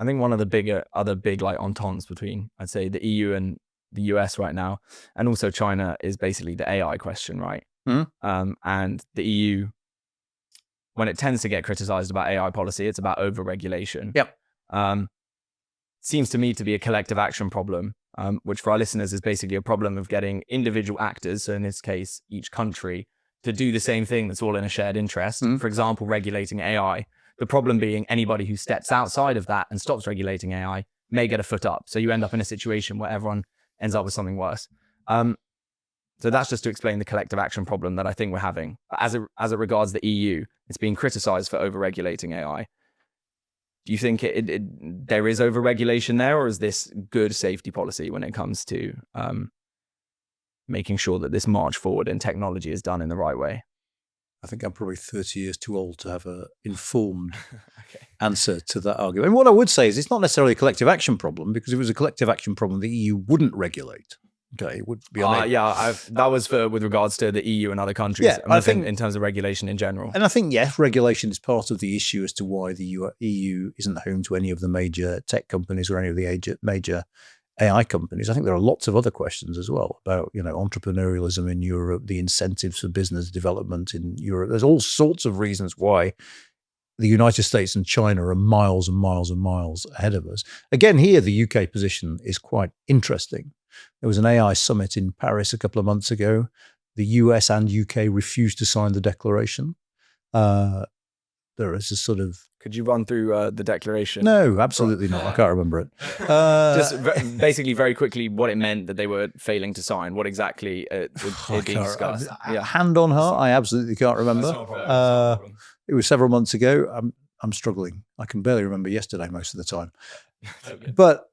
I think one of the other big like ententes between, I'd say, the EU and the US right now, and also China, is basically the AI question, right? And the EU, when it tends to get criticized about AI policy, it's about over-regulation. Yep. Seems to me to be a collective action problem, which for our listeners is basically a problem of getting individual actors, so in this case, each country, to do the same thing that's all in a shared interest. For example, regulating AI. The problem being anybody who steps outside of that and stops regulating AI may get a foot up. So you end up in a situation where everyone ends up with something worse. So that's just to explain the collective action problem that I think we're having. As it regards the EU, it's being criticized for over-regulating AI. Do you think there is over-regulation there, or is this good safety policy when it comes to making sure that this march forward in technology is done in the right way? I think I'm probably 30 years too old to have an informed answer to that argument. And what I would say is it's not necessarily a collective action problem, because if it was a collective action problem, the EU wouldn't regulate. Okay, it would be that was with regards to the EU and other countries. Yeah, I think in terms of regulation in general. And I think, yes, regulation is part of the issue as to why the EU isn't home to any of the major tech companies or any of the major AI companies. I think there are lots of other questions as well about, entrepreneurialism in Europe, the incentives for business development in Europe. There's all sorts of reasons why the United States and China are miles and miles and miles ahead of us. Again, here, the UK position is quite interesting. There was an AI summit in Paris a couple of months ago. The US and UK refused to sign the declaration. There is a sort of... Could you run through the declaration? No, absolutely not. I can't remember it. Just basically, very quickly, what it meant that they were failing to sign. What exactly was being discussed? Hand on heart, I absolutely can't remember. It was several months ago. I'm struggling. I can barely remember yesterday most of the time. But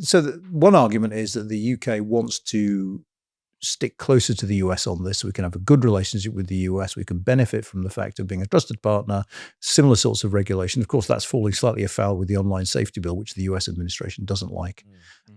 so one argument is that the UK wants to stick closer to the US on this so we can have a good relationship with the US. We can benefit from the fact of being a trusted partner, similar sorts of regulation. Of course, that's falling slightly afoul with the online safety bill, which the US administration doesn't like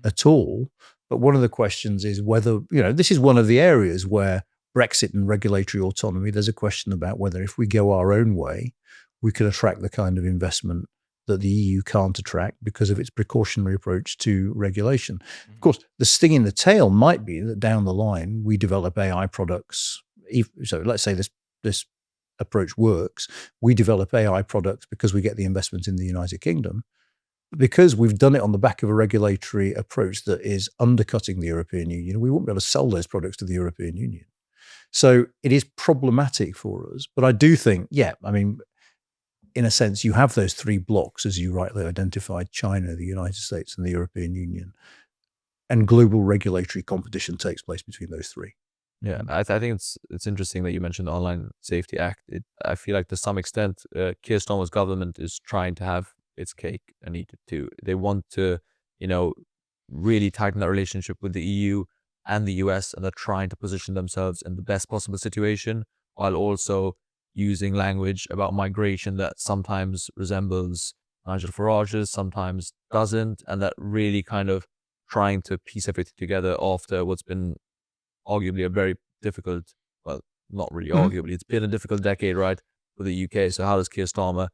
at all. But one of the questions is whether, this is one of the areas where Brexit and regulatory autonomy, there's a question about whether if we go our own way, we can attract the kind of investment that the EU can't attract because of its precautionary approach to regulation. Of course, the sting in the tail might be that down the line, we develop AI products. So let's say this approach works. We develop AI products because we get the investment in the United Kingdom. Because we've done it on the back of a regulatory approach that is undercutting the European Union, we won't be able to sell those products to the European Union. So it is problematic for us. But I do think, in a sense, you have those three blocks, as you rightly identified: China, the United States, and the European Union. And global regulatory competition takes place between those three. Yeah, I think it's interesting that you mentioned the Online Safety Act. I feel like to some extent, Keir Starmer's government is trying to have its cake and eat it too. They want to, really tighten that relationship with the EU and the US, and they're trying to position themselves in the best possible situation, while also using language about migration that sometimes resembles Nigel Farage's, sometimes doesn't, and that really kind of trying to piece everything together after what's been arguably a very difficult, well, not really arguably, it's been a difficult decade, right, for the UK. So how does Keir Starmer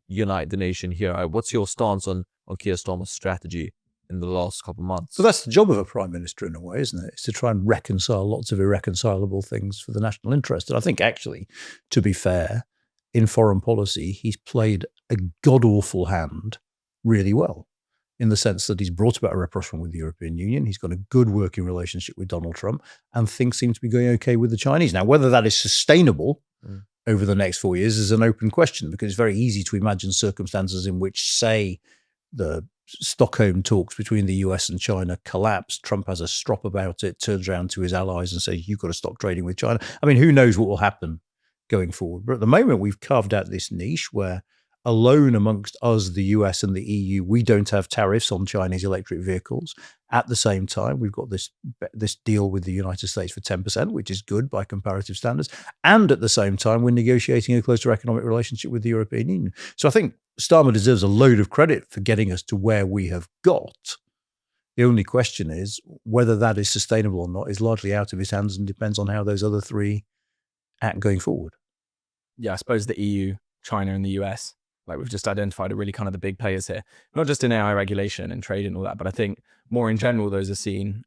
unite the nation here? What's your stance on Keir Starmer's strategy in the last couple of months? So that's the job of a prime minister in a way, isn't it? It's to try and reconcile lots of irreconcilable things for the national interest. And I think actually, to be fair, in foreign policy, he's played a god-awful hand really well, in the sense that he's brought about a rapprochement with the European Union. He's got a good working relationship with Donald Trump, and things seem to be going okay with the Chinese. Now, whether that is sustainable over the next 4 years is an open question, because it's very easy to imagine circumstances in which, say, the Stockholm talks between the US and China collapse. Trump has a strop about it, turns around to his allies and says, you've got to stop trading with China. I mean, who knows what will happen going forward? But at the moment, we've carved out this niche where alone amongst us, the US and the EU, we don't have tariffs on Chinese electric vehicles. At the same time, we've got this deal with the United States for 10%, which is good by comparative standards. And at the same time, we're negotiating a closer economic relationship with the European Union. So I think Starmer deserves a load of credit for getting us to where we have got. The only question is whether that is sustainable or not is largely out of his hands and depends on how those other three act going forward. Yeah, I suppose the EU, China, and the US like we've just identified are really kind of the big players here, not just in AI regulation and trade and all that, but I think more in general, those are seen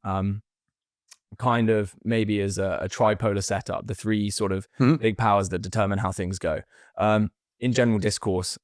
kind of maybe as a tripolar setup, the three sort of big powers that determine how things go. In general discourse,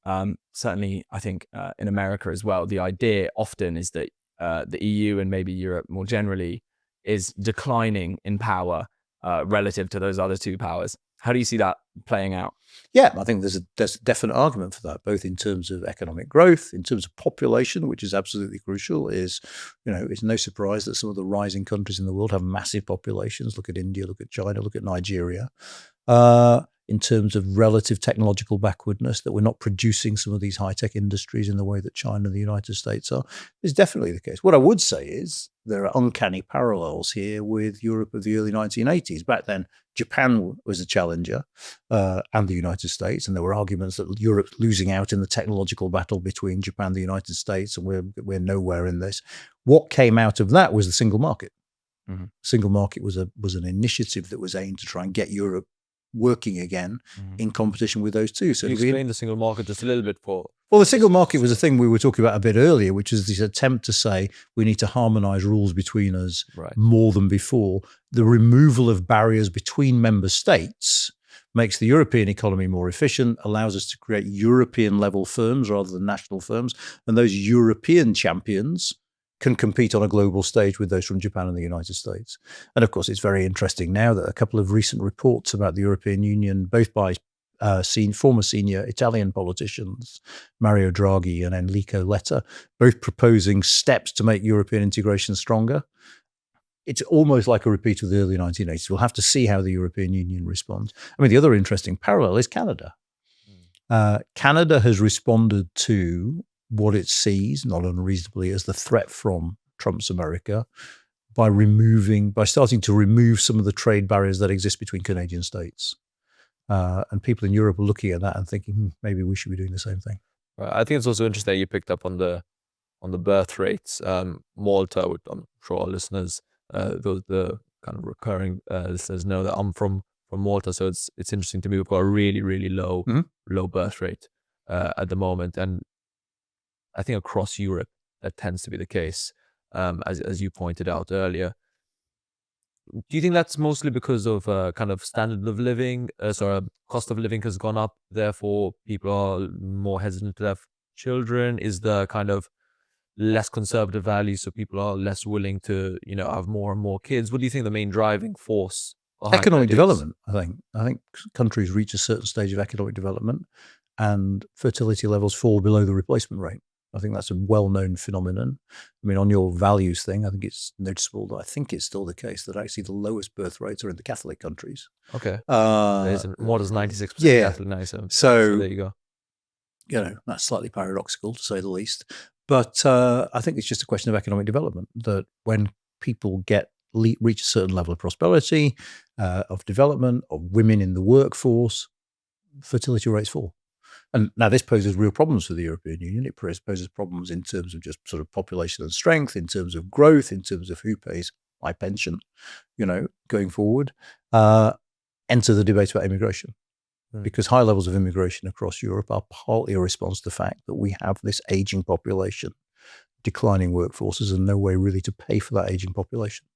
certainly I think in America as well, the idea often is that the EU and maybe Europe more generally is declining in power relative to those other two powers. How do you see that playing out? Yeah, I think there's a definite argument for that, both in terms of economic growth, in terms of population, which is absolutely crucial. It's no surprise that some of the rising countries in the world have massive populations. Look at India, look at China, look at Nigeria. In terms of relative technological backwardness, that we're not producing some of these high-tech industries in the way that China and the United States are, is definitely the case. What I would say is there are uncanny parallels here with Europe of the early 1980s. Back then, Japan was a challenger and the United States, and there were arguments that Europe's losing out in the technological battle between Japan and the United States, and we're nowhere in this. What came out of that was the single market. Mm-hmm. Single market was an initiative that was aimed to try and get Europe working again in competition with those two. So can you explain the single market just a little bit for? Well, the single market was a thing we were talking about a bit earlier, which is this attempt to say we need to harmonize rules between us more than before. The removal of barriers between member states makes the European economy more efficient, allows us to create European level firms rather than national firms. And those European champions can compete on a global stage with those from Japan and the United States. And of course, it's very interesting now that a couple of recent reports about the European Union, both by former senior Italian politicians, Mario Draghi and Enrico Letta, both proposing steps to make European integration stronger. It's almost like a repeat of the early 1980s. We'll have to see how the European Union responds. I mean, the other interesting parallel is Canada. Canada has responded to what it sees, not unreasonably, as the threat from Trump's America by starting to remove some of the trade barriers that exist between Canadian states. And people in Europe are looking at that and thinking, maybe we should be doing the same thing. Right. I think it's also interesting that you picked up on the birth rates. Malta, which I'm sure our listeners, the kind of recurring listeners know that I'm from Malta, so it's interesting to me. We've got a really, really low birth rate at the moment, and I think across Europe that tends to be the case, as you pointed out earlier. Do you think that's mostly because of kind of standard of living? Cost of living has gone up, therefore people are more hesitant to have children? Is the kind of less conservative values, so people are less willing to have more and more kids? What do you think the main driving force behind economic development? I think countries reach a certain stage of economic development and fertility levels fall below the replacement rate. I think that's a well-known phenomenon. I mean, on your values thing, I think it's noticeable that I think it's still the case that actually the lowest birth rates are in the Catholic countries. Okay. More than 96% Catholic now. So there you go. That's slightly paradoxical to say the least. But I think it's just a question of economic development, that when people reach a certain level of prosperity, of development, of women in the workforce, fertility rates fall. And now this poses real problems for the European Union. It poses problems in terms of just sort of population and strength, in terms of growth, in terms of who pays my pension, going forward. Enter the debate about immigration. Because high levels of immigration across Europe are partly a response to the fact that we have this aging population, declining workforces, and no way really to pay for that aging population.